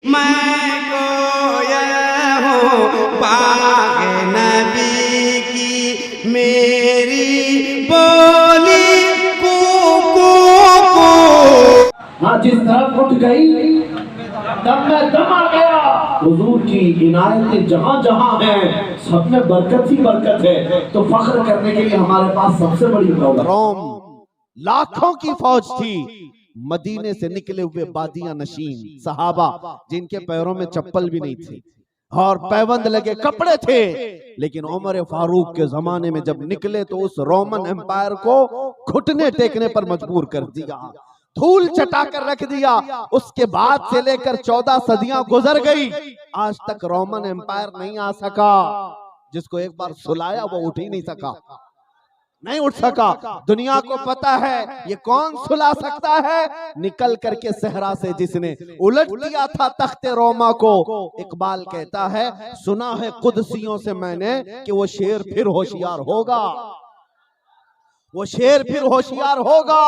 मैं गोया हूँ पाक नबी की मेरी बोली कू कू कू। हाँ, जिस तरफ उठ गई दम में दम आ गया। हुजूर की इनायतें जहाँ जहाँ हैं सब में बरकत ही बरकत है। तो फख्र करने के लिए हमारे पास सबसे बड़ी दौलत रोम लाखों की फौज थी, मदीने से निकले हुए बादियां नशीन सहाबा जिनके पैरों में चप्पल भी नहीं थी और पैबंद लगे कपड़े थे, लेकिन उमर फारूक के जमाने में जब निकले तो उस रोमन एम्पायर को घुटने टेकने पर मजबूर कर दिया, धूल चटा कर रख दिया। उसके बाद से लेकर 14 सदियां गुजर गई, आज तक रोमन एम्पायर नहीं आ सका। जिसको एक बार सुलाया वो उठ ही नहीं सका, नहीं उठ सका। दुनिया को पता है ये कौन सुला सकता है, निकल करके सहरा से जिसने उलट दिया था तख्ते रोमा को। इकबाल कहता है सुना है कुदसियों से मैंने कि वो शेर फिर होशियार होगा, वो शेर फिर होशियार होगा।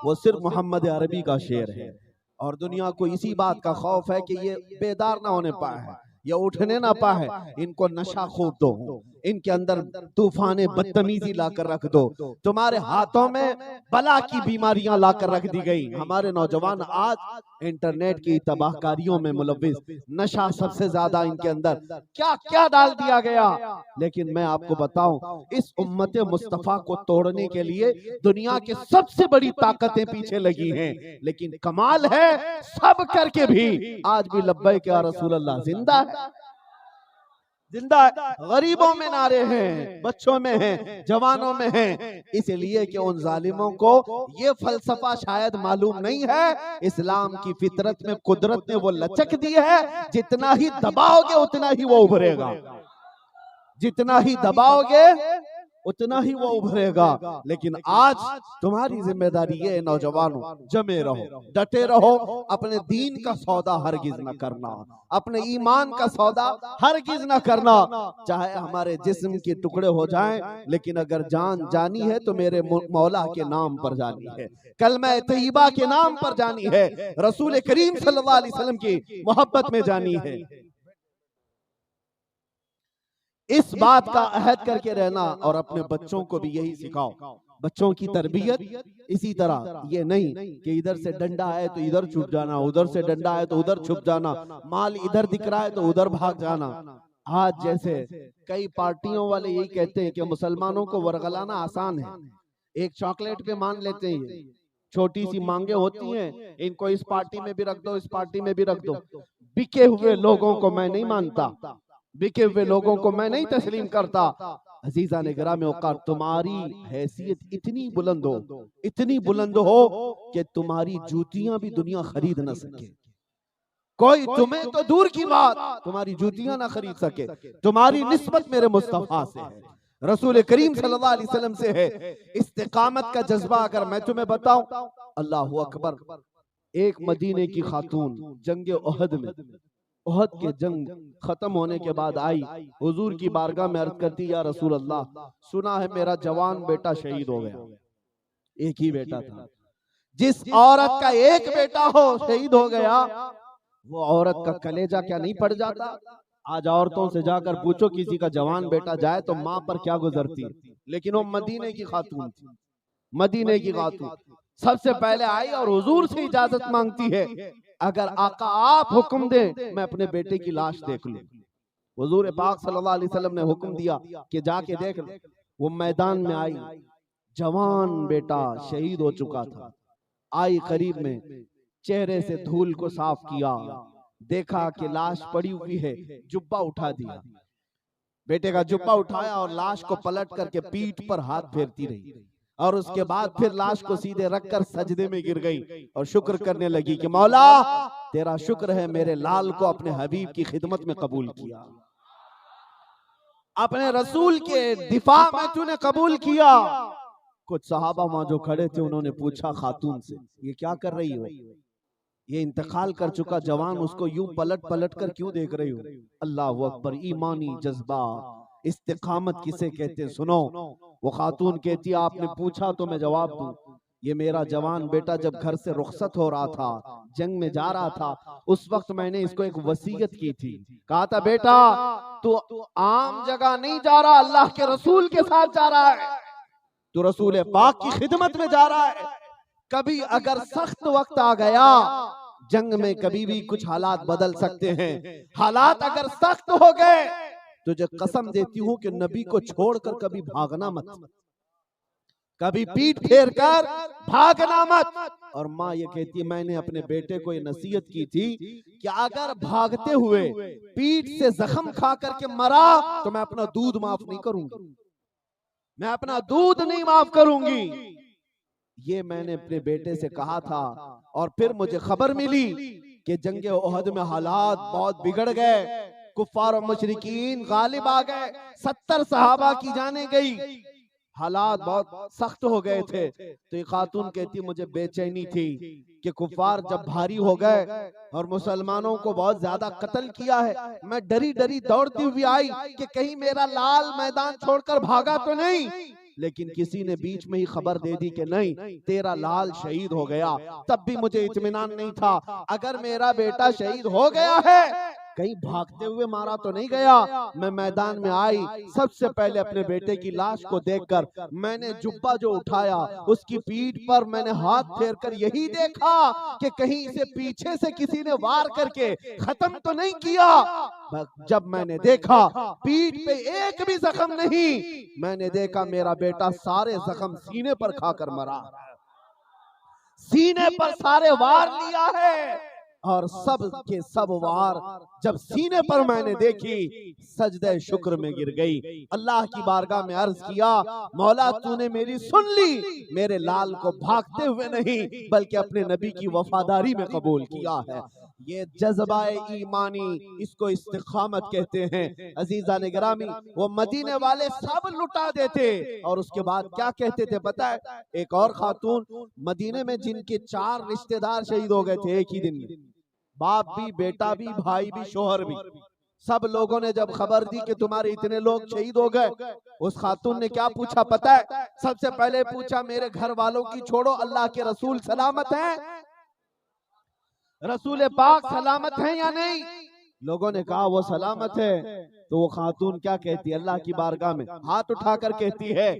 वो सिर्फ मोहम्मद अरबी का शेर है और दुनिया को इसी बात का खौफ है कि ये बेदार ना होने पाए है, ये उठने ना पाए। इनको नशा खूब दो, इनके अंदर तूफाने बदतमीजी लाकर रख दो, तुम्हारे हाथों में बला की बीमारियां लाकर रख दी गई। हमारे नौजवान आज इंटरनेट की तबाहकारियों में मुलव्विस, नशा सबसे ज्यादा इनके अंदर क्या क्या डाल दिया गया। लेकिन मैं आपको बताऊं, इस उम्मत मुस्तफा को तोड़ने के लिए दुनिया के सबसे बड़ी ताकतें पीछे लगी हैं, लेकिन कमाल है सब करके भी आज भी लब्बैक या रसूल अल्लाह जिंदा है, जिंदा है। गरीबों में नारे हैं, बच्चों में हैं, जवानों में हैं, इसलिए कि उन जालिमों को ये फलसफा शायद मालूम नहीं है। इस्लाम की फितरत में कुदरत ने वो लचक दी है, जितना ही दबाओगे उतना ही वो उभरेगा, जितना ही दबाओगे उतना ही वो उभरेगा। लेकिन आज तुम्हारी जिम्मेदारी ये नौजवानों, जमे रहो, डटे रहो, अपने दीन का सौदा हरगिज न करना, अपने ईमान का सौदा हरगिज न करना। चाहे हमारे जिस्म के टुकड़े हो जाएं, लेकिन अगर जान जानी है तो मेरे मौला के नाम पर जानी है, कलमा तैयबा के नाम पर जानी है, रसूल करीम सल्लल्लाहु अलैहि वसल्लम की मोहब्बत में जानी है। इस बात का अहद करके रहना और अपने बच्चों को भी यही सिखाओ। बच्चों की तरबियत इसी तरह, ये नहीं कि इधर से डंडा है तो इधर छुप जाना, उधर से डंडा है तो उधर छुप जाना, माल इधर दिख रहा है तो उधर भाग जाना। आज जैसे कई पार्टियों वाले यही कहते हैं कि मुसलमानों को वरगलाना आसान है, एक चॉकलेट पे मान लेते हैं, छोटी सी मांगे होती हैं, इनको इस पार्टी में भी रख दो, इस पार्टी में भी रख दो। बिके हुए लोगों को मैं नहीं मानता, बिके हुए लोगों को मैं नहीं तस्लीम करता। अजीजा ने गिरामी औकात, तुम्हारी हैसियत इतनी बुलंद हो, इतनी बुलंद हो कि तुम्हारी जूतियां भी दुनिया खरीद न सके, कोई तुम्हें तो दूर की बात तुम्हारी जूतियां ना खरीद सके। तुम्हारी निस्बत मेरे मुस्तफा से है, रसूल करीम सल्लल्लाहु अलैहि वसल्लम से है। इस्तिकामत का जज्बा अगर मैं तुम्हें बताऊं, अल्लाहु अकबर, एक मदीने की खातून जंग ओहद में, ओहद के जंग खत्म होने के बाद आई, हुजूर की बारगाह में अर्ज करती, या रसूल अल्लाह, सुना है मेरा जवान बेटा शहीद हो गया। एक ही बेटा था, जिस औरत का एक बेटा हो शहीद हो गया, वो औरत का कलेजा क्या नहीं पड़ जाता। आज औरतों से जाकर पूछो किसी का जवान बेटा जाए तो माँ पर क्या गुजरती, लेकिन वो मदीने की खातून थी, मदीने की खातून सबसे पहले आई और हुजूर से इजाजत मांगती है, अगर आका आप हुक्म दे मैं अपने बेटे की लाश देख लूं। हुजूर पाक सल्लल्लाहु अलैहि वसल्लम ने हुक्म दिया कि जाके देख ले। वो मैदान में आई, जवान बेटा शहीद हो चुका था, आई करीब में, चेहरे से धूल को साफ किया, देखा कि लाश पड़ी हुई है, जुब्बा उठा दिया, बेटे का जुब्बा उठाया और लाश को पलट करके पीठ पर हाथ फेरती रही, और उसके बाद फिर लाश को सीधे रखकर सजदे में गिर गई और शुक्र करने लगी कि मौला तेरा शुक्र है मेरे लाल को अपने हबीब की खिदमत में कबूल किया, अपने रसूल के दिफा में तूने कबूल किया। कुछ सहाबा वहां जो खड़े थे उन्होंने पूछा खातून से, ये क्या कर रही हो, ये इंतकाल कर चुका जवान, उसको यूं पलट पलट कर क्यों देख रही हो। अल्लाह अकबर, ईमानी जज्बा, इस्तिकामत किसे कहते हैं सुनो। वो खातून कहती, आपने पूछा तो मैं जवाब दूं, ये मेरा जवान बेटा जब घर से रुखसत हो रहा था, जंग में जा रहा था, उस वक्त मैंने इसको एक वसीयत की थी। कहा था बेटा तू आम जगह नहीं जा रहा, अल्लाह के रसूल के साथ जा रहा है, तू रसूल पाक की खिदमत में जा रहा है। कभी अगर सख्त वक्त आ गया, जंग में कभी भी कुछ हालात बदल सकते हैं, हालात अगर सख्त हो गए, तुझे कसम देती हूं कि नबी को छोड़कर कभी भागना मत, कभी पीठ फेर कर भागना मत। और माँ ये कहती है मैंने अपने बेटे को ये नसीहत की थी कि अगर भागते हुए पीठ से जख्म खा करके मरा तो मैं अपना दूध माफ नहीं करूंगी, मैं अपना दूध नहीं माफ करूंगी। ये मैंने अपने बेटे से कहा था। और फिर मुझे खबर मिली कि जंगे ओहद में हालात बहुत बिगड़ गए, कुफ्फार और मुशरिकीन गालिब आ गए, 70 सहाबा की जाने गई, हालात बहुत सख्त हो गए थे। तो ये खातून कहती मुझे बेचैनी थी कि कुफ्फार जब भारी हो गए और मुसलमानों को बहुत ज्यादा कत्ल किया है, मैं डरी डरी दौड़ती हुई आई कि कहीं मेरा लाल मैदान छोड़कर भागा तो नहीं। लेकिन किसी ने बीच में ही खबर दे दी कि नहीं, तेरा लाल शहीद हो गया। तब भी मुझे इत्मीनान नहीं था, अगर मेरा बेटा शहीद हो गया है कहीं भागते हुए मारा तो नहीं गया। मैं मैदान में आई, सबसे पहले अपने बेटे की लाश को देखकर मैंने जुब्बा जो उठाया उसकी पीठ पर मैंने हाथ फेर कर यही देखा कि कहीं इसे पीछे से किसी ने वार करके खत्म तो नहीं किया। जब मैंने देखा पीठ पे एक भी जख्म नहीं, मैंने देखा मेरा बेटा सारे जख्म सीने पर खाकर मरा, सीने पर सारे वार लिया है। और सब के सब वार जब सीने पर मैंने देखी, सजदे शुक्र में गिर गई, अल्लाह की बारगाह में अर्ज किया मौला तूने मेरी सुन ली, मेरे लाल को भागते हुए नहीं बल्कि अपने नबी की वफादारी में कबूल किया है। ये जज्बाए ईमानी, इसको इस्तिकामत कहते हैं। अजीजा ने गिरामी, वो मदीने वाले सब लुटा देते और उसके बाद क्या कहते थे पता है? एक और खातून मदीने में जिनके 4 रिश्तेदार शहीद हो गए थे एक ही दिन में, बाप भी, बेटा भी, भाई भी, शोहर भी, सब लोगों ने जब खबर दी कि तुम्हारे इतने लोग शहीद हो गए, उस खातून ने क्या पूछा पता है? सबसे पहले पूछा मेरे घर वालों की छोड़ो, अल्लाह के रसूल सलामत हैं, रसूल पाक सलामत हैं या नहीं? लोगों ने कहा वो सलामत है। तो वो खातून क्या कहती है अल्लाह की बारगाह में, हाथ उठाकर कहती है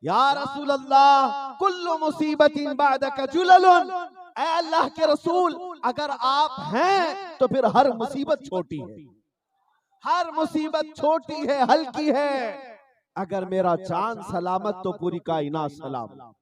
या रसूल अल्लाह कुल्लु मुसीबतिन बादका जुललुन, ऐ अल्लाह के रसूल अगर आप हैं तो फिर हर मुसीबत छोटी है, हर मुसीबत छोटी है, हल्की है। अगर मेरा चांद सलामत तो पूरी कायनात सलामत।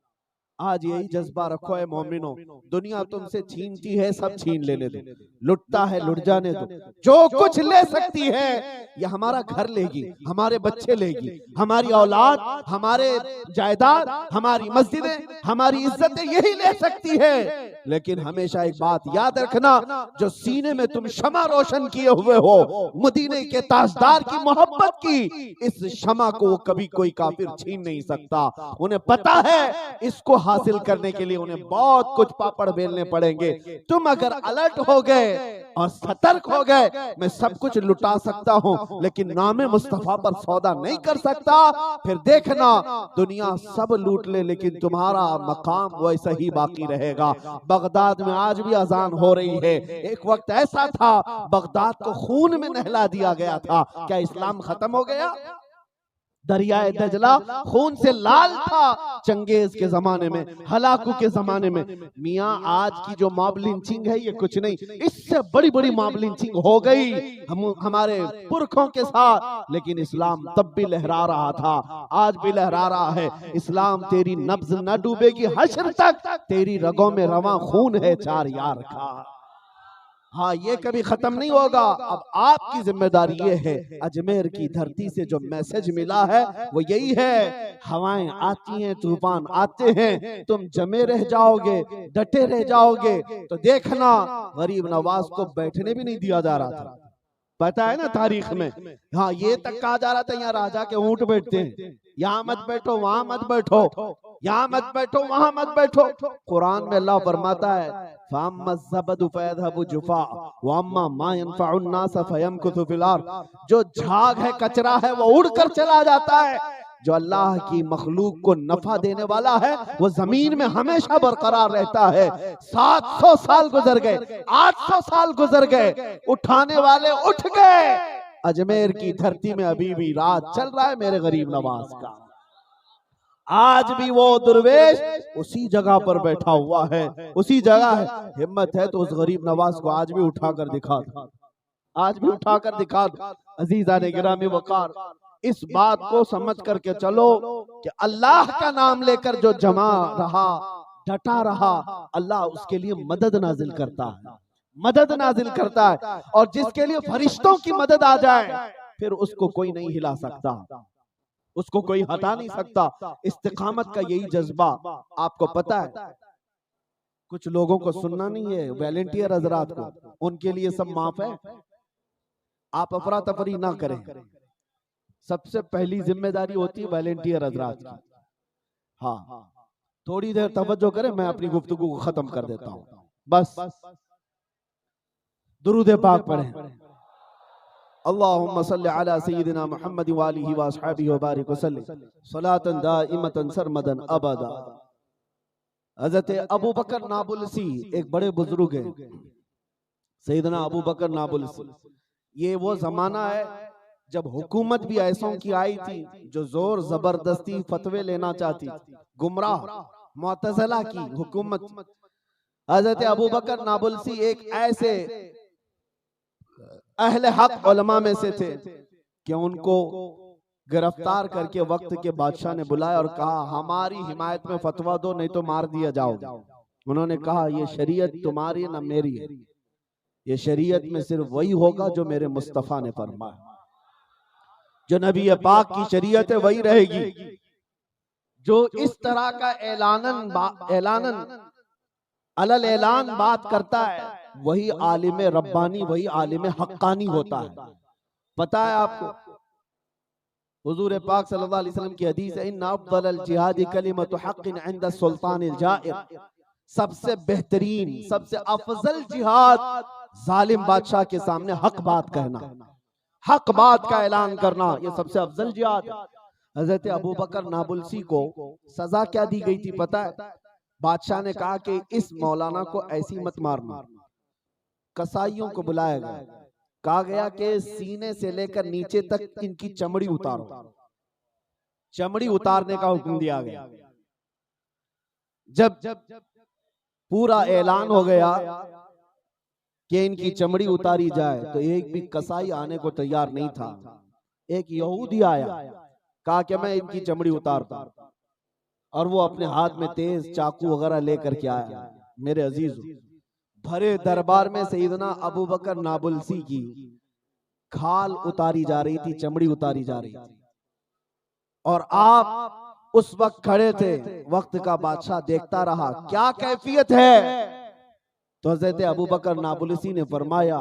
आज यही जज्बा रखो है मोमिनो, दुनिया तुमसे छीनती है सब छीन लेने दो, लुटता है लुट जाने दो, जो कुछ ले सकती है ये हमारा घर लेगी, हमारे बच्चे लेगी, हमारी औलाद, हमारे जायदाद, हमारी मस्जिदें, हमारी इज्जतें यही ले सकती है। लेकिन हमेशा एक बात याद रखना, जो सीने में तुम शमा रोशन किए हुए हो मदीने के ताजदार की मोहब्बत की, इस शमा को कभी कोई काफिर छीन नहीं सकता। उन्हें पता है इसको हासिल करने के लिए उन्हें बहुत कुछ पापड़ बेलने पड़ेंगे। तुम अगर अलर्ट हो गए और सतर्क हो गए, मैं सब कुछ लुटा सकता हूं लेकिन नामे मुस्तफा पर सौदा नहीं कर सकता, फिर देखना दुनिया सब लूट ले लेकिन तुम्हारा मकाम वैसा ही बाकी रहेगा। बगदाद में आज भी अजान हो रही है, एक वक्त ऐसा था बगदाद को खून में नहला दिया गया था। क्या इस्लाम खत्म हो गया? दरियाए दजला खून से लाल था चंगेज के जमाने में, हलाकू के जमाने में। मियाँ आज की जो मॉब लिंचिंग है ये कुछ नहीं, इससे बड़ी बड़ी मॉब लिंचिंग हो गई हमारे पुरखों के साथ, लेकिन इस्लाम तब भी लहरा रहा था, आज भी लहरा रहा है। इस्लाम तेरी नब्ज न डूबेगी हश्र तक, तेरी रगों में रवां खून है 4 यार का। हाँ, ये कभी खत्म नहीं होगा। अब आपकी जिम्मेदारी ये है, अजमेर की धरती से जो मैसेज मिला है वो यही है, हवाएं आती हैं, तूफान आते हैं, तुम जमे रह जाओगे, डटे रह जाओगे। तो देखना गरीब नवाज को बैठने भी नहीं दिया जा रहा था, पता है ना तारीख में। हाँ, ये तक कहा जा रहा था यहाँ राजा के ऊंट बैठते हैं, यहाँ मत बैठो, वहां मत बैठो, यहाँ मत बैठो, वहां मत बैठो। कुरान में अल्लाह फरमाता है जो झाग है, कचरा है, वो उड़कर चला जाता है, जो अल्लाह की मखलूक को नफा देने वाला है वो जमीन में हमेशा बरकरार रहता है। 700 साल गुजर गए, 800 साल गुजर गए, उठाने वाले उठ गए। अजमेर की धरती में अभी भी राज चल रहा है मेरे गरीब नवाज का। आज भी वो दुर्वेश उसी जगह पर बैठा हुआ है, उसी जगह है। हिम्मत है तो उस गरीब नवाज को आज भी उठाकर दिखा दो, आज भी उठाकर दिखा दो। अजीजा ने गिरामी वकार, इस बात को समझ करके चलो कि अल्लाह का नाम लेकर जो जमा रहा, डटा रहा, अल्लाह उसके लिए मदद नाजिल करता है, मदद नाजिल करता है। और जिसके लिए फरिश्तों की मदद आ जाए फिर उसको कोई नहीं हिला सकता, उसको कोई हटा नहीं सकता। इस्तिकामत का यही जज्बा आपको पता है। कुछ लोगों को सुनना नहीं है, वॉलंटियर हजरात को, उनके लिए सब माफ है। आप अफरा तफरी ना करें। सबसे पहली जिम्मेदारी होती है वॉलंटियर हजरात की। हाँ, थोड़ी देर तवज्जो करें, मैं अपनी गुफ्तगू को खत्म कर देता हूं। बस दुरूद पाक पढ़ें। अल्लाहुम्मा सल्लि अला सय्यिदिना मुहम्मद व आलिहि व अस्हाबिहि व बारिक वसल्लिम सलातन दाइमतन सरमदन अबदा। हज़रत अबू बकर नाबुलसी एक बड़े बुजुर्ग हैं, सैयदना अबू बकर नाबुलसी। ये वो जमाना है जब हुकूमत भी ऐसों की आई थी जो जोर जबरदस्ती फतवे लेना चाहती थी, गुमराह मुअतज़िला की हुकूमत। हज़रत अबू बकर नाबुलसी एक ऐसे अहले हक उलमा में से थे कि उनको गिरफ्तार करके वक्त के बादशाह ने बुलाया और कहा हमारी हिमायत में फतवा दो नहीं तो मार दिया जाओगे। उन्होंने कहा ये शरीयत तुम्हारी न मेरी है, ये शरीयत में सिर्फ वही होगा जो मेरे मुस्तफ़ा ने फरमाया। जो नबी पाक की शरीयत है वही रहेगी। जो इस तरह का ऐलानन अलल ऐलान बात करता है वही आलिम रब्बानी, वही आलिम हक्कानी होता है। पता है आपको हुजूर पाक सल्लल्लाहु अलैहि वसल्लम की हदीस है, इन्ना अफ़ज़ल जिहादी कलिमतु हक़्क़िन इंद सुल्तानिल जाइर। सबसे बेहतरीन, सबसे अफजल जिहाद जालिम बादशाह के सामने हक बात कहना, हक बात का ऐलान करना, ये सबसे अफजल जिहाद है। हजरत अबू बकर नाबुलसी को सजा क्या दी गई थी पता है? बादशाह ने कहा कि इस मौलाना को ऐसी मत मारना। कसाईयों को बुलाया गया, कहा गया कि सीने से लेकर नीचे तक इनकी चमड़ी उतारो। चमड़ी उतारने का हुक्म दिया गया। जब पूरा ऐलान हो गया कि इनकी चमड़ी उतारी जाए तो एक भी कसाई आने को तैयार नहीं था। एक यहूदी आया, कहा कि मैं इनकी चमड़ी उतारता, और वो अपने हाथ में तेज चाकू वगैरह लेकर के आया। मेरे अजीज, भरे दरबार में सैयदना अबू बकर नाबुलसी की खाल उतारी जा रही थी, चमड़ी उतारी जा रही थी, और आप उस वक्त खड़े थे। वक्त का बादशाह देखता रहा क्या कैफियत है। तो हज़रत अबू बकर नाबुलसी ने फरमाया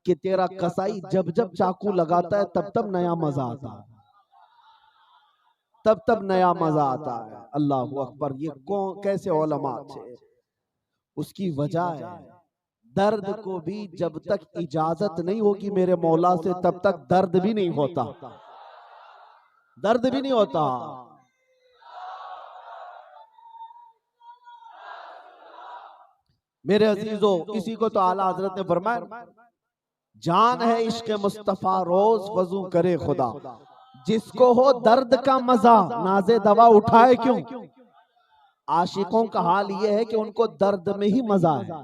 कि तेरा कसाई जब जब चाकू लगाता है तब तब नया मजा आता है, तब तब नया मजा आता है। अल्लाहु अकबर। ये कौन कैसे उलमा थे? उसकी वजह है दर्द को भी जब तक इजाजत नहीं होगी मेरे मौला से तब तक दर्द भी नहीं होता, दर्द भी नहीं होता। मेरे अजीजों, इसी को तो आला हजरत ने फरमाया, जान है इश्क मुस्तफा रोज वजू करे खुदा, जिसको हो दर्द का मजा नाजे दवा उठाए क्यों। आशिकों का हाल ये है कि उनको दर्द में ही मजा है,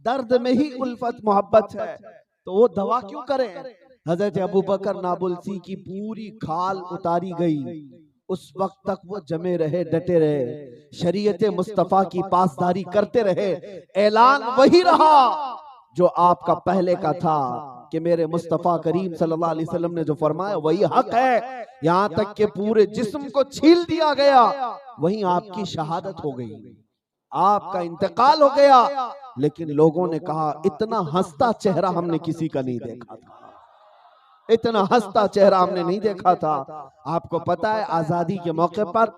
दर्द में ही उल्फत मोहब्बत है, तो वो दवा क्यों करें। हजरत अबू बकर नाबुलसी की पूरी खाल उतारी गई। उस वक्त तक वो जमे रहे, डटे रहे, शरीयत मुस्तफा की पासदारी करते रहे। ऐलान वही रहा जो आपका पहले का था कि मेरे मुस्तफा करीम सल्लल्लाहु अलैहि वसल्लम ने जो फरमाया वही हक है। यहाँ तक के पूरे जिस्म को छील दिया गया, वहीं आपकी शहादत हो गई, आपका इंतकाल हो गया। लेकिन लोगों ने कहा इतना हंसता चेहरा हमने किसी का नहीं देखा था, इतना हंसता चेहरा हमने नहीं देखा था। आपको पता है आजादी के मौके पर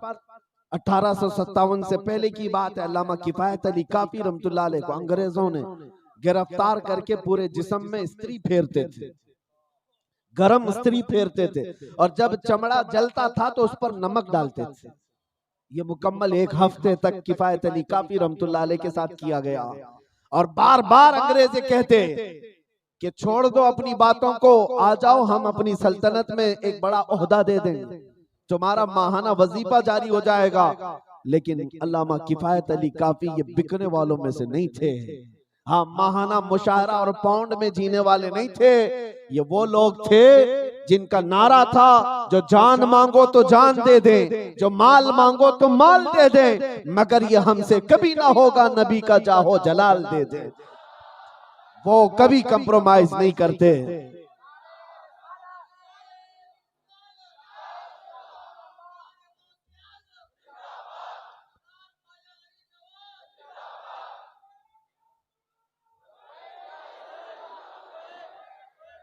1857 से पहले की बात है, अल्लामा किफायत अली काफी रहमतुल्लाह अलैह को अंग्रेजों ने गिरफ्तार करके पूरे जिस्म में स्त्री फेरते थे। गरम स्त्री फेरते थे और जब चमड़ा जलता था तो उस पर नमक डालते थे। ये मुकम्मल 1 हफ्ते तक किफायत अली काफी रहमतुल्लाह अलैह के साथ किया गया। और बार बार अंग्रेज कहते कि छोड़ दो अपनी बातों को, आ जाओ हम अपनी सल्तनत में एक बड़ा ओहदा दे देंगे, तुम्हारा माहाना वजीफा जारी हो जाएगा। लेकिन अल्लामा किफायत अली काफी ये बिकने वालों में से नहीं थे। हाँ, माहाना मुशायरा और पाउंड में जीने वाले नहीं थे। ये वो लोग थे जिनका नारा था, जो जान मांगो तो जान दे दें, जो माल मांगो तो माल दे दें, मगर ये हमसे कभी ना होगा नबी का जाहो जलाल दे दे। वो कभी कंप्रोमाइज नहीं करते।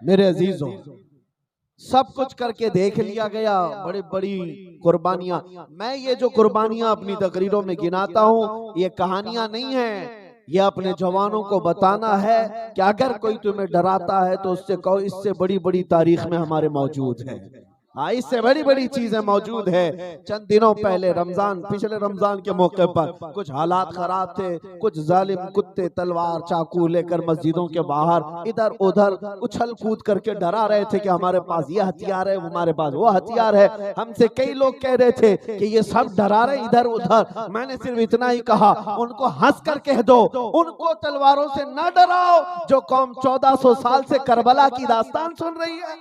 मेरे अजीजों, सब कुछ करके देख लिया गया, बड़ी बड़ी कुर्बानियां। मैं ये जो कुर्बानियां अपनी तकरीरों में गिनाता हूँ, ये कहानियां नहीं है, ये अपने जवानों को बताना है कि अगर कोई तुम्हें डराता है तो उससे कहो इससे बड़ी बड़ी तारीख में हमारे मौजूद है। हाँ, इससे बड़ी बड़ी चीजें मौजूद है। चंद दिनों पहले रमजान, पिछले रमजान के मौके पर कुछ हालात खराब थे, कुछ जालिम कुत्ते तलवार चाकू लेकर मस्जिदों के बाहर इधर उधर उछल कूद करके डरा रहे थे कि हमारे पास ये हथियार है, हमारे पास वो हथियार है। हमसे कई लोग कह रहे थे कि ये सब डरा रहे इधर उधर। मैंने सिर्फ इतना ही कहा, उनको हंस कर कह दो, उनको तलवारों से न डराओ जो कौम 1400 साल से करबला की दास्तान सुन रही है।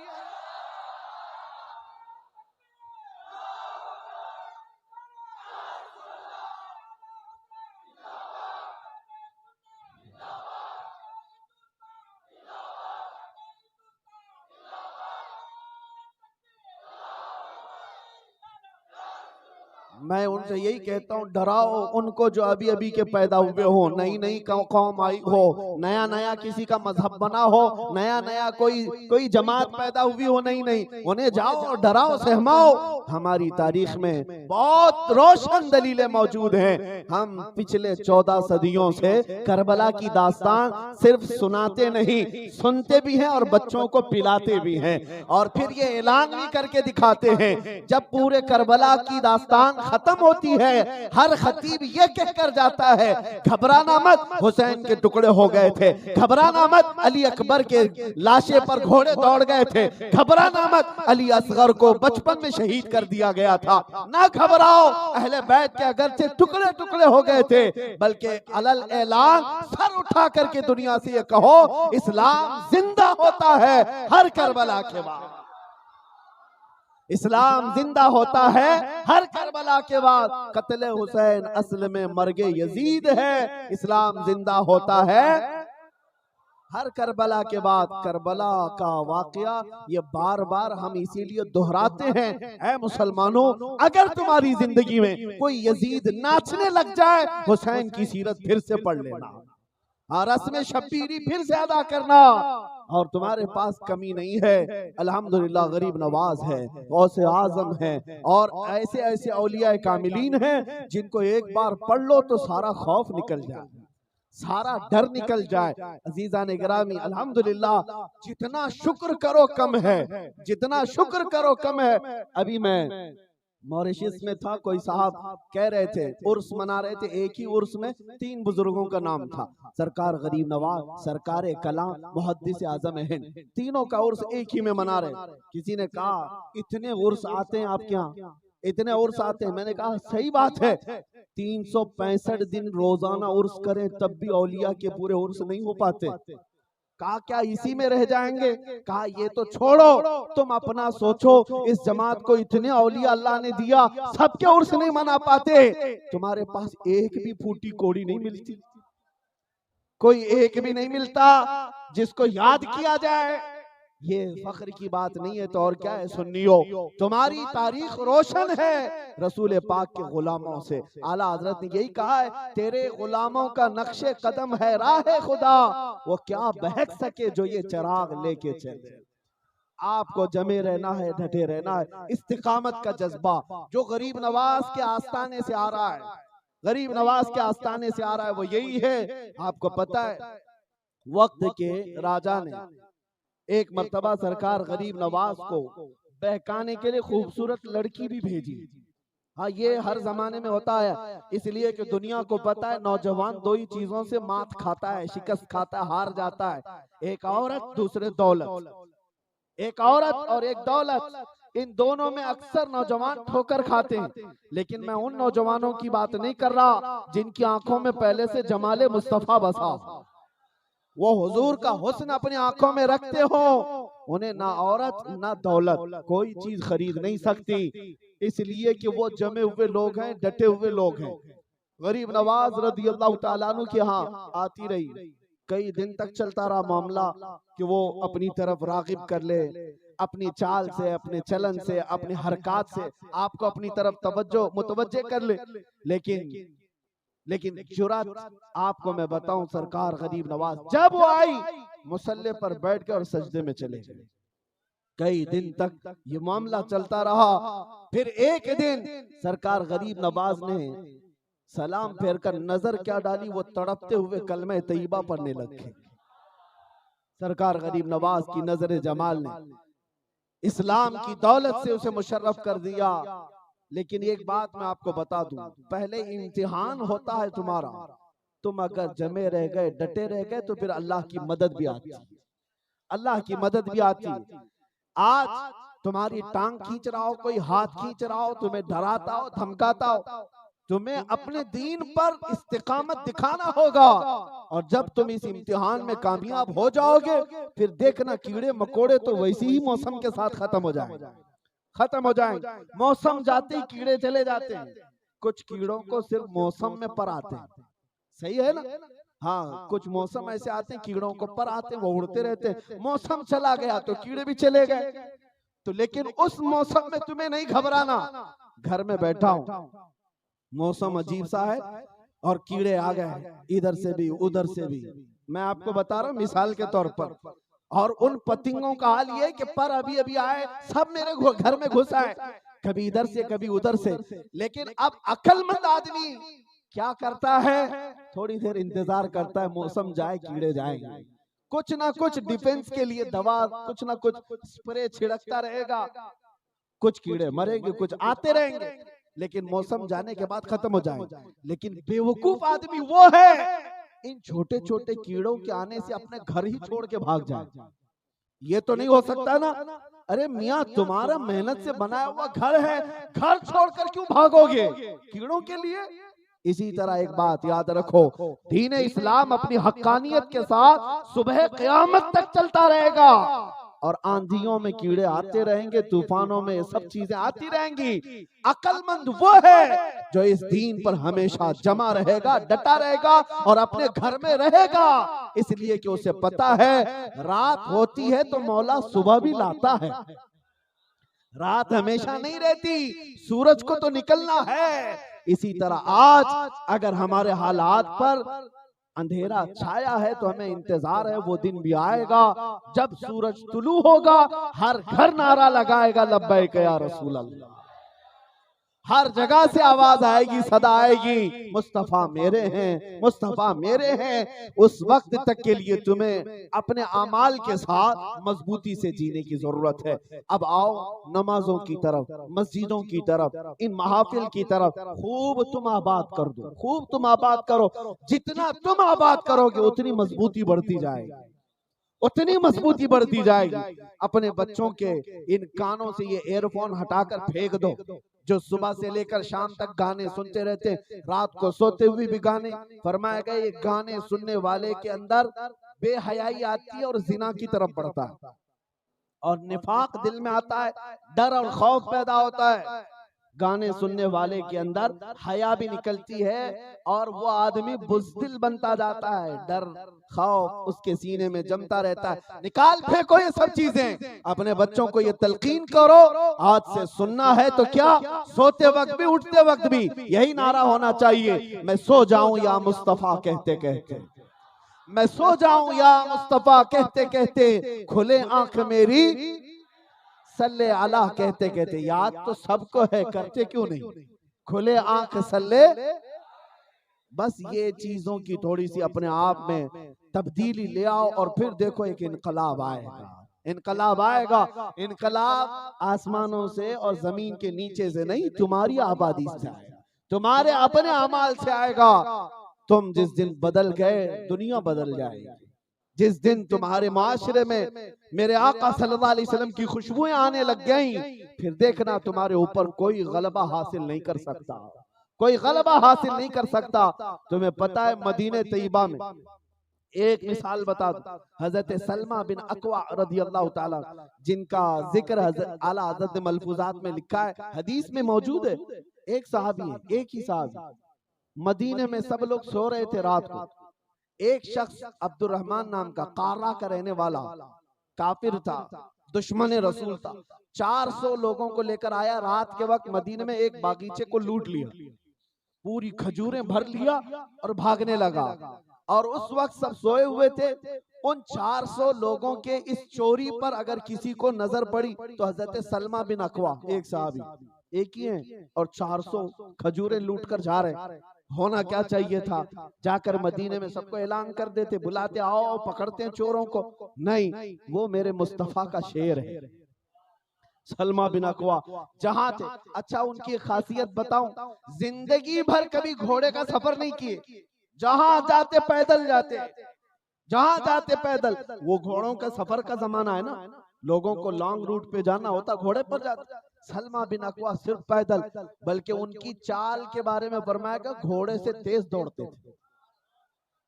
मैं उनसे यही कहता हूँ, डराओ उनको जो अभी अभी के पैदा हुए हो, नई नई कौम आई हो, नया नया किसी का मजहब बना हो, नया नया कोई जमात पैदा हुई हो, नहीं, उन्हें जाओ डराओ सहमाओ। हमारी तारीख में बहुत रोशन दलीलें मौजूद हैं। हम पिछले 14 सदियों से करबला की दास्तान सिर्फ सुनाते नहीं, सुनते भी हैं और बच्चों को पिलाते भी हैं, और फिर ये ऐलान भी करके दिखाते हैं। जब पूरे करबला की दास्तान खत्म होती है, हर खतीब ये कहकर जाता है, घबराना मत, हुसैन के टुकड़े हो गए थे, घबराना मत, अली अकबर के लाशे पर घोड़े दौड़ गए थे, घबराना मत, अली असगर को बचपन में शहीद कर दिया गया था। ना घबराओ, अहले बैत के अगरचे टुकड़े टुकड़े हो गए थे, बल्कि अलल ऐलान सर उठा करके दुनिया से ये कहो, इस्लाम जिंदा होता है हर करबला के बाद। इस्लाम जिंदा होता है हर करबला के बाद। कत्ले हुसैन असल में मर्गे यजीद है, इस्लाम जिंदा होता है हर करबला के बाद। करबला का वाकया ये बार बार हम इसीलिए दोहराते हैं, ऐ मुसलमानों, अगर तुम्हारी जिंदगी में कोई यजीद नाचने लग जाए, हुसैन की सीरत फिर से पढ़ लेना, रस्म शब्बीरी फिर से अदा करना, और तुम्हारे पास कमी नहीं है। अल्हम्दुलिल्लाह गरीब नवाज है, गौसे आजम है, और ऐसे ऐसे औलिया कामिलीन हैं जिनको एक बार पढ़ लो तो सारा खौफ निकल जाए, सारा डर निकल जाए। अजीजान गिरामी, अल्हम्दुलिल्लाह जितना शुक्र करो कम है, जितना शुक्र करो कम है। अभी मैं मॉरिशस में था, कोई साहब कह रहे थे उर्स मना रहे थे, एक ही उर्स में 3 बुजुर्गों का नाम था, सरकार गरीब नवाज, सरकार कलाम, मुहद्दिस आजम हिंद, तीनों का उर्स एक ही में मना रहे। किसी ने कहा इतने उर्स आते हैं आपके यहाँ, इतने उर्स आते हैं? मैंने कहा सही बात है, 365 दिन रोजाना उर्स करें तब भी औलिया के पूरे उर्स नहीं हो पाते। कहा क्या इसी में रह जाएंगे? कहा ये तो छोड़ो, तुम अपना सोचो, इस जमात को इतने औलिया अल्लाह ने दिया, सबके उर्स नहीं मना पाते, तुम्हारे पास एक भी फूटी कोड़ी नहीं मिलती, कोई एक भी नहीं मिलता जिसको याद किया जाए। ये फख्र की बात नहीं है तो और क्या है सुन्नियों, तुम्हारी तारीख रोशन है रसूल पाक के गुलामों से। आला हजरत ने यही कहा है, तेरे गुलामों का नक्शे कदम है राह खुदा, वो क्या बहक सके जो ये चिराग लेके चले। आपको जमे रहना है, डटे रहना है, इस्तिकामत का जज्बा जो गरीब नवाज के आस्थाने से आ रहा है, गरीब नवाज के आस्थाने से आ रहा है, वो यही है। आपको पता है वक्त के राजा ने एक मर्तबा सरकार गरीब नवाज को बहकाने के लिए खूबसूरत लड़की भी भेजी। हाँ, ये हर जमाने में होता है, इसलिए कि दुनिया को पता है नौजवान दो ही चीजों से मात खाता है, शिकस्त खाता है, हार जाता है, एक औरत दूसरे दौलत। एक औरत और एक दौलत, इन दोनों में अक्सर नौजवान ठोकर खाते हैं। लेकिन मैं उन नौजवानों की बात नहीं कर रहा जिनकी आंखों में पहले से जमाले मुस्तफा बसा, वो हुजूर का हुस्न अपनी आंखों में रखते हो, उन्हें ना औरत ना दौलत कोई चीज खरीद नहीं सकती, इसलिए कि वो जमे हुए लोग हैं, डटे हुए लोग हैं। गरीब नवाज रज़ी अल्लाह तआला अन्हु के यहाँ आती रही, कई दिन तक चलता रहा मामला कि वो अपनी तरफ रागिब कर ले, अपनी चाल से, अपने चलन से, अपनी हरकत से आपको अपनी तरफ मुतवज्जे कर ले। लेकिन जुरात आपको मैं बताऊं, सरकार गरीब नवाज जब वो आई मुसल्ले पर बैठ के और सजदे में चले गए। कई दिन तक ये मामला चलता रहा। फिर एक दिन सरकार गरीब नवाज ने सलाम फेर कर नजर क्या डाली, वो तड़पते हुए कलमे तैयबा पढ़ने लगे। सरकार गरीब नवाज की नजर जमाल ने इस्लाम की दौलत से उसे मुशर्रफ कर दिया। लेकिन एक बात मैं आपको बता दूं, पहले इम्तिहान होता है तुम्हारा, तुम अगर जमे रह गए, डटे रह गए, तो फिर अल्लाह की मदद भी आती है, अल्लाह की मदद भी आती है। आज तुम्हारी टांग खींच रहा हो, कोई हाथ खींच रहा हो, तुम्हें डराता हो, धमकाता हो, तुम्हें अपने दीन पर इस्तिकामत दिखाना होगा। और जब तुम इस इम्तिहान में कामयाब हो जाओगे, फिर देखना कीड़े मकोड़े तो वैसे ही मौसम के साथ खत्म हो जाएंगे। मौसम जाते ही कीड़े चले जाते हैं। कुछ कीड़ों को सिर्फ मौसम में पर आते हैं, सही है ना? हाँ, कुछ मौसम ऐसे आते हैं कीड़ों को पर आते हैं, वो उड़ते रहते हैं। मौसम चला गया तो कीड़े भी चले गए। तो लेकिन उस मौसम में तुम्हें नहीं घबराना। घर में बैठा हूं, मौसम अजीब सा है और कीड़े आ गए इधर से भी उधर से भी। मैं आपको बता रहा हूँ मिसाल के तौर पर। और उन पतंगों का हाल ये कि पर अभी अभी आए, सब मेरे घर में घुस आए, कभी इधर से कभी उधर से। लेकिन अब अक्लमंद आदमी क्या करता है, थोड़ी देर इंतजार करता है, मौसम जाए कीड़े जाएंगे, कुछ ना कुछ डिफेंस के लिए दवा, कुछ ना कुछ स्प्रे छिड़कता रहेगा, कुछ कीड़े मरेंगे, कुछ आते रहेंगे, लेकिन मौसम जाने के बाद खत्म हो जाएंगे। लेकिन बेवकूफ आदमी वो है इन छोटे छोटे कीड़ों के आने से अपने घर ही छोड़ के भाग जाए। ये तो नहीं हो सकता ना। अरे मियाँ, तुम्हारा मेहनत से बनाया हुआ घर है, घर छोड़कर क्यों भागोगे कीड़ों के लिए? इसी तरह एक बात याद रखो, दीन इस्लाम अपनी हक्कानियत के साथ सुबह क़यामत तक चलता रहेगा। और आंधियों में कीड़े आते रहेंगे, तूफानों में सब चीजें आती रहेंगी। अक्लमंद वो है जो इस दीन पर हमेशा जमा रहेगा, डटा रहेगा और अपने घर में रहेगा, इसलिए कि उसे पता है रात होती है तो मौला सुबह भी लाता है। रात हमेशा नहीं रहती, सूरज को तो निकलना है। इसी तरह आज अगर हमारे हालात पर अंधेरा छाया है तो हमें इंतजार है, वो दिन भी आएगा जब सूरज तुलू होगा, हर घर नारा लगाएगा लब्बैक या रसूल अल्लाह। हर जगह से आवाज आएगी, सदा आएगी, मुस्तफा मेरे हैं, मुस्तफा मेरे हैं। उस वक्त तक के लिए तुम्हें अपने अमाल के साथ मजबूती से जीने की जरूरत है। अब आओ नमाजों की तरफ, मस्जिदों की तरफ, इन महाफिल की तरफ खूब तुम आबाद कर दो, खूब तुम आबाद करो। जितना तुम आबाद करोगे उतनी मजबूती बढ़ती जाएगी, उतनी मजबूती बढ़ती जाएगी। अपने बच्चों के इन कानों से ये एयरफोन हटाकर फेंक दो, जो सुबह से लेकर शाम तक गाने सुनते रहते, रात को सोते हुए भी गाने। फरमाया गया ये गाने सुनने वाले के अंदर बेहयाई आती है और जिना की तरफ बढ़ता है, और निफाक दिल में आता है, डर और खौफ पैदा होता है। गाने सुनने वाले के अंदर हया भी निकलती है और वो आदमी बुज़दिल बनता जाता है, डर खौफ उसके सीने में जमता रहता है। निकाल फेंको ये सब चीजें, अपने बच्चों को ये तलकीन करो, आज से सुनना है तो क्या, सोते वक्त भी उठते वक्त भी यही नारा होना चाहिए, मैं सो जाऊं या मुस्तफा कहते कहते, मैं सो जाऊं या मुस्तफा कहते कहते, खुले आंख मेरी सल्ले अला कहते कहते। याद तो सबको है, करते क्यों नहीं, खुले आंख सल्ले। बस ये चीजों की थोड़ी सी अपने आप में तब्दीली ले आओ और फिर देखो एक इनकलाब आएगा, इनकलाब आएगा। इनकलाब आसमानों से और जमीन के नीचे से नहीं, तुम्हारी आबादी से आएगा, तुम्हारे अपने अमाल से आएगा। तुम जिस दिन बदल गए दुनिया बदल जाएगी। जिस दिन तुम्हारे माशरे में मेरे आका सल्लल्लाहु अलैहि वसल्लम की खुशबुएं आने लग गई, फिर देखना तुम्हारे ऊपर कोई गलबा हासिल नहीं कर सकता, कोई गलबा हासिल नहीं कर सकता। तुम्हें पता है मदीने तैयबा में एक मिसाल बता दूं, हजरत सलमा बिन अकवा रज़ी अल्लाह ताला, जिनका जिक्र आला हजरत ने मलफूजात में लिखा है, हदीस में मौजूद है। एक सहाबी है, एक ही सहाबी, मदीने में सब लोग सो रहे थे रात को। एक शख्स अब्दुर्रहमान नाम का कारा का रहने वाला काफिर था, दुश्मन रसूल था, 400 लोगों को लेकर आया। रात के वक्त मदीने में एक बागीचे को लूट लिया, पूरी खजूरें भर लिया और भागने लगा। और उस वक्त सब सोए हुए थे। उन 400 लोगों के इस चोरी पर अगर किसी को नजर पड़ी तो हजरत सलमा बिन अकवा, एक साहबी, एक ही हैं और 400 खजूरें लूट कर जा रहे। होना क्या चाहिए था, जाकर मदीने में सबको ऐलान कर देते, बुलाते, आओ पकड़ते हैं चोरों को। नहीं, वो मेरे मुस्तफा का शेर है। सलमा बिन अकवा जहां थे, अच्छा उनकी खासियत बताऊं, जिंदगी भर कभी घोड़े का सफर नहीं किए, जहां जाते पैदल जाते, जहां जाते पैदल। वो घोड़ों का सफर का जमाना है ना, लोगों को लॉन्ग रूट पे जाना होता, घोड़े पर जाते। सलमा बिन अकवा सिर्फ पैदल, बल्कि उनकी चाल के बारे में फरमाया कि घोड़े से तेज दौड़ते थे।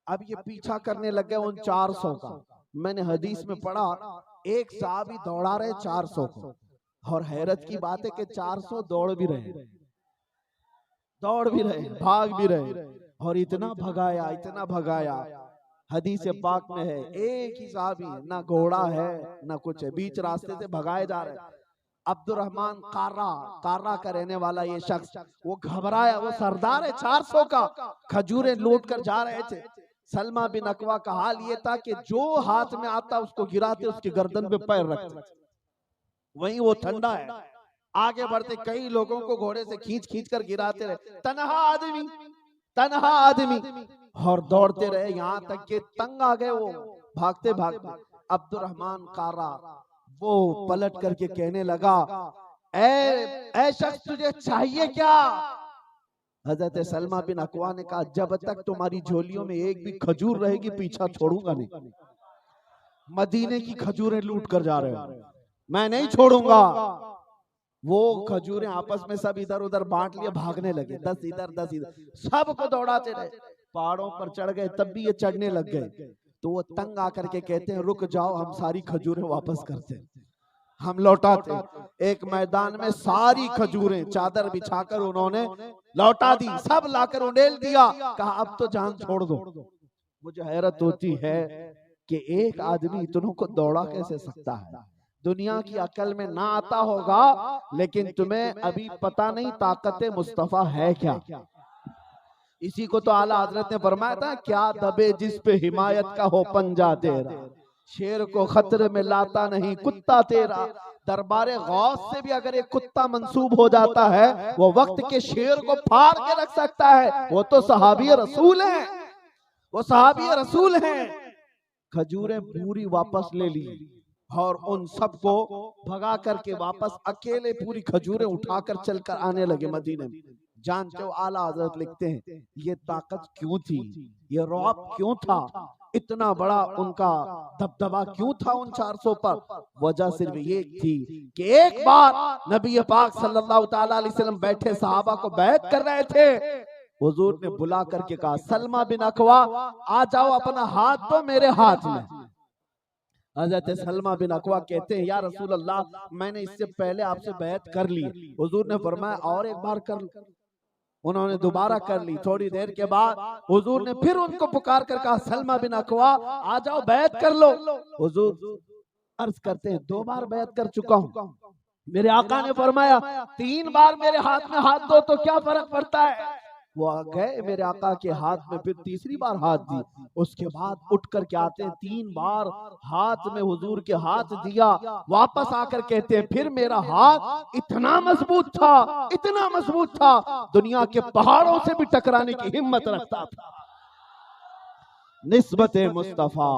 अब ये पीछा करने लगे उन 400 का। मैंने हदीस में पढ़ा, एक साहबी दौड़ा रहे 400 को, और हैरत की बात है कि 400 दौड़ भी रहे, भाग भी रहे, और इतना भगाया, इतना भगाया। हदीस पाक में है, एक ही साहबी, ना घोड़ा है ना कुछ है, बीच रास्ते से भगाए जा रहे। अब्दुर्रहमान कारा का रहने वाला ये शख्स, वो घबराया, वो सरदार है 400 का, खजूरें लूट कर जा रहे थे। सलमा बिन अकवा का हाल ये था कि जो हाथ में आता उसको गिराते, उसकी गर्दन पे पैर रखते। वहीं वो ठंडा है, आगे बढ़ते, कई लोगों को घोड़े से खींच खींच कर गिराते रहे। तन्हा आदमी, और दौड़ते रहे, यहाँ तक कि तंग आ गए वो, भागते भागते। अब्दुर्रहमान कारा वो पलट करके कहने लगा, ऐ शख्स तुझे चाहिए क्या? हजरत सलमा बिन अकवा ने कहा, जब तक तुम्हारी झोलियों में एक भी खजूर रहेगी पीछा छोड़ूंगा नहीं। मदीने की खजूरें लूट कर जा रहे हो, मैं नहीं छोड़ूंगा। वो खजूरें आपस में सब इधर उधर बांट लिए, भागने लगे, 10 इधर 10 इधर, सबको दौड़ाते रहे। पहाड़ों पर चढ़ गए, तब भी ये चढ़ने लग गए। तो वो तंग आकर के कहते हैं, रुक जाओ, हम सारी खजूरें वापस करते हैं, हम लौटाते। एक मैदान में सारी खजूरें चादर बिछाकर उन्होंने लौटा दी, सब लाकर उंडेल दिया। कहा अब तो जान छोड़ दो। मुझे हैरत होती है कि एक आदमी इतनों को दौड़ा कैसे सकता है। दुनिया की अकल में ना आता होगा, लेकिन तुम्हें अभी पता नहीं ताकत मुस्तफा है क्या। इसी को तो आला हजरत ने फरमाया था, क्या दबे जिस पे हिमायत का हो पंजा तेरा, शेर को खतरे में लाता नहीं कुत्ता तेरा। दरबारे गौस से भी अगर एक कुत्ता मंसूब हो जाता है, वो वक्त के शेर को फाड़ के रख सकता है। वो तो सहाबी रसूल हैं, वो सहाबी रसूल हैं। खजूरें पूरी वापस ले ली और उन सबको भगा करके वापस अकेले पूरी खजूरें उठाकर चलकर आने लगे मदीने में। जानते हो आला हजरत लिखते हैं, ये ताकत क्यों थी, ये रौब क्यों था, इतना बड़ा उनका दबदबा क्यों था उन 400 पर? वजह सिर्फ ये थी कि एक बार नबी पाक सल्लल्लाहु ताला अलैहि वसल्लम बैठे सहाबा को बैत कर रहे थे। हुजूर ने बुला करके कहा, सलमा बिन अकवा आ जाओ, अपना हाथ दो मेरे हाथ में। हजरत सलमा बिन अकवा कहते हैं, या रसूल अल्लाह, मैंने इससे पहले आपसे बैत कर ली। हुजूर ने फरमाया और एक बार कर लो। उन्होंने दोबारा कर ली। थोड़ी देर के बाद हुजूर ने फिर उनको पुकार कर कहा, सलमा बिन अकवा आ जाओ, बैत कर लो। हुजूर अर्ज करते हैं, 2 बार बैत कर चुका हूँ। मेरे आका ने फरमाया 3 बार मेरे हाथ में हाथ दो तो क्या फर्क पड़ता है। वो गए मेरे आका के हाथ में, फिर तीसरी बार हाथ दी। उसके बाद उठ कर के आते हैं, 3 बार हाथ में हुजूर के हाथ दिया। वापस आकर कहते हैं, फिर मेरा हाथ इतना मजबूत था, इतना मजबूत था, दुनिया के पहाड़ों से भी टकराने की हिम्मत रखता था। निस्बत मुस्तफा।